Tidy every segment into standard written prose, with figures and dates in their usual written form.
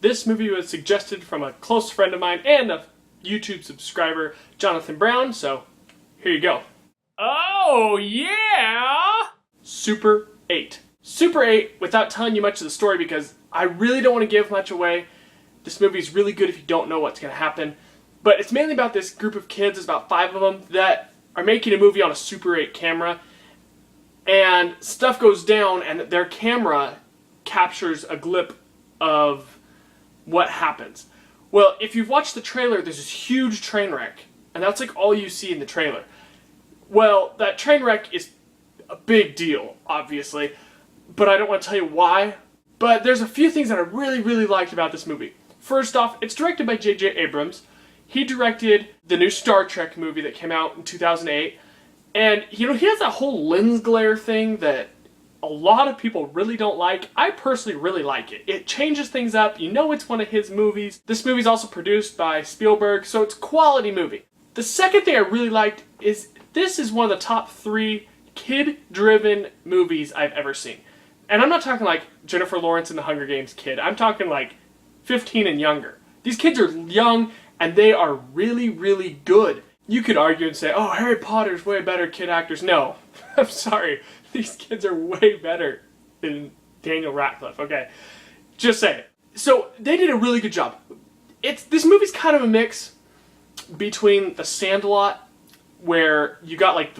This movie was suggested from a close friend of mine and a YouTube subscriber, Jonathan Brown, so here you go. Oh, yeah! Super 8. Super 8, without telling you much of the story because I really don't want to give much away. This movie is really good if you don't know what's going to happen. But it's mainly about this group of kids, there's about 5 of them, that are making a movie on a Super 8 camera. And stuff goes down and their camera captures a clip of what happens. Well, if you've watched the trailer, there's this huge train wreck. And that's like all you see in the trailer. Well, that train wreck is a big deal, obviously. But I don't want to tell you why. But there's a few things that I really, really liked about this movie. First off, it's directed by J.J. Abrams. He directed the new Star Trek movie that came out in 2008. And, you know, he has that whole lens glare thing that a lot of people really don't like. I personally really like it. It changes things up. You know it's one of his movies. This movie's also produced by Spielberg, so it's a quality movie. The second thing I really liked is this is one of the top 3 kid-driven movies I've ever seen. And I'm not talking like Jennifer Lawrence in the Hunger Games kid. I'm talking like 15 and younger. These kids are young and they are really, really good. You could argue and say, oh, Harry Potter's way better kid actors. No, I'm sorry. These kids are way better than Daniel Radcliffe, okay? Just saying. So, they did a really good job. This movie's kind of a mix between The Sandlot, where you got like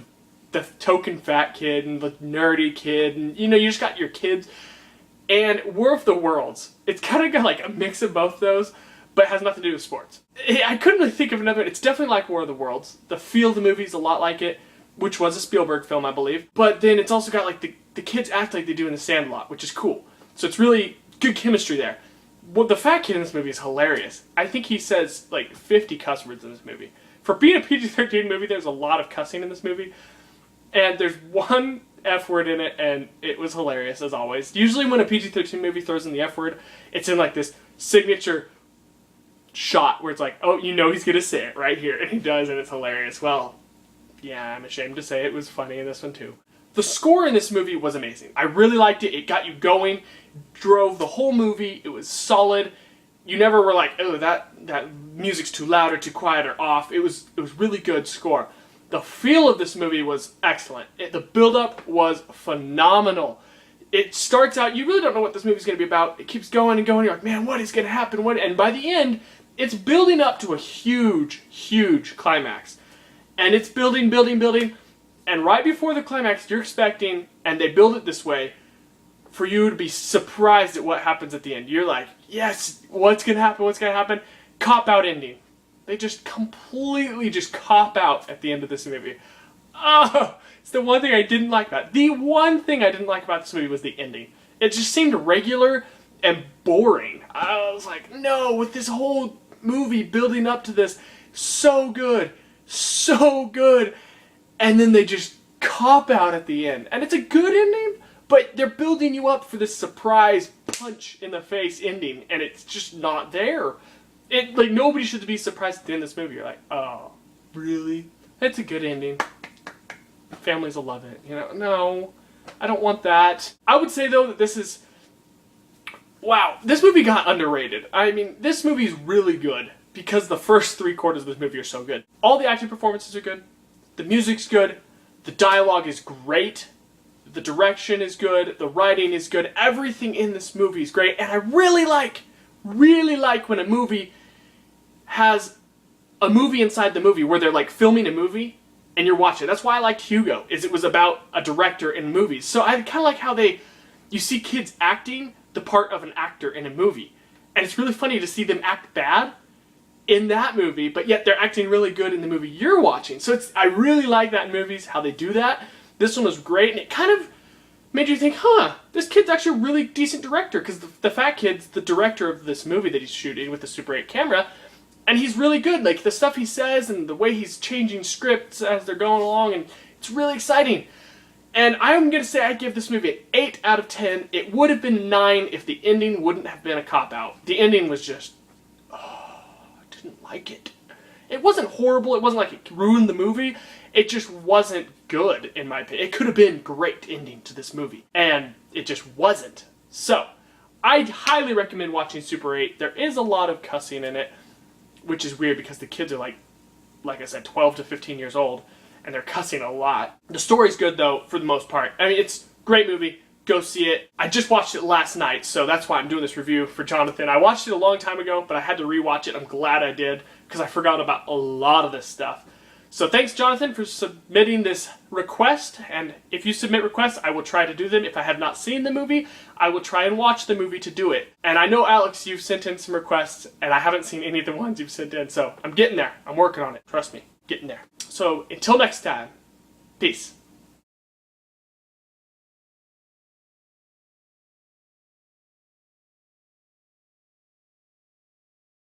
the token fat kid and the nerdy kid, and you know, you just got your kids, and War of the Worlds. It's kind of got like a mix of both those, but it has nothing to do with sports. I couldn't really think of another. It's definitely like War of the Worlds. The feel of the movie's a lot like it, which was a Spielberg film, I believe. But then it's also got like the kids act like they do in The Sandlot, which is cool. So it's really good chemistry there. Well, the fat kid in this movie is hilarious. I think he says like 50 cuss words in this movie. For being a PG-13 movie, there's a lot of cussing in this movie. And there's one F word in it, and it was hilarious, as always. Usually when a PG-13 movie throws in the F word, it's in like this signature shot where it's like, oh, you know he's going to say it right here. And he does, and it's hilarious. Well, yeah, I'm ashamed to say it was funny in this one too. The score in this movie was amazing. I really liked it. It got you going, drove the whole movie. It was solid. You never were like, oh, that music's too loud or too quiet or off. It was really good score. The feel of this movie was excellent. The build-up was phenomenal. It starts out, you really don't know what this movie's going to be about. It keeps going and going. You're like, man, what is going to happen? And by the end, it's building up to a huge, huge climax. And it's building, building, building. And right before the climax, you're expecting, and they build it this way, for you to be surprised at what happens at the end. You're like, yes, what's going to happen? What's going to happen? Cop-out ending. They just completely just cop out at the end of this movie. Oh, it's the one thing I didn't like about it. The one thing I didn't like about this movie was the ending. It just seemed regular and boring. I was like, no, with this whole movie building up to this, so good, so good. And then they just cop out at the end. And it's a good ending, but they're building you up for this surprise punch in the face ending, and it's just not there. Like, nobody should be surprised at the end of this movie. You're like, oh, really? It's a good ending. Families will love it. You know, no, I don't want that. I would say, though, that this is... Wow, this movie got underrated. I mean, this movie is really good because the first 3/4 of this movie are so good. All the acting performances are good. The music's good. The dialogue is great. The direction is good. The writing is good. Everything in this movie is great. And I really like when a movie has a movie inside the movie where they're like filming a movie and you're watching. That's why I liked Hugo, is it was about a director in movies. So I kind of like how you see kids acting the part of an actor in a movie. And it's really funny to see them act bad in that movie, but yet they're acting really good in the movie you're watching. So I really like that in movies, how they do that. This one was great, and it kind of made you think, huh, this kid's actually a really decent director, because the fat kid's the director of this movie that he's shooting with the Super 8 camera, and he's really good. Like, the stuff he says and the way he's changing scripts as they're going along, and it's really exciting. And I'm going to say I give this movie an 8 out of 10. It would have been 9 if the ending wouldn't have been a cop-out. The ending was just, oh, I didn't like it. It wasn't horrible. It wasn't like it ruined the movie. It just wasn't good, in my opinion. It could have been a great ending to this movie, and it just wasn't. So, I highly recommend watching Super 8. There is a lot of cussing in it, which is weird because the kids are like I said, 12 to 15 years old, and they're cussing a lot. The story's good though, for the most part. I mean, it's a great movie. Go see it. I just watched it last night, so that's why I'm doing this review for Jonathan. I watched it a long time ago, but I had to rewatch it. I'm glad I did, because I forgot about a lot of this stuff. So thanks, Jonathan, for submitting this request, and if you submit requests, I will try to do them. If I have not seen the movie, I will try and watch the movie to do it. And I know, Alex, you've sent in some requests, and I haven't seen any of the ones you've sent in, so I'm getting there. I'm working on it. Trust me, getting there. So until next time, peace.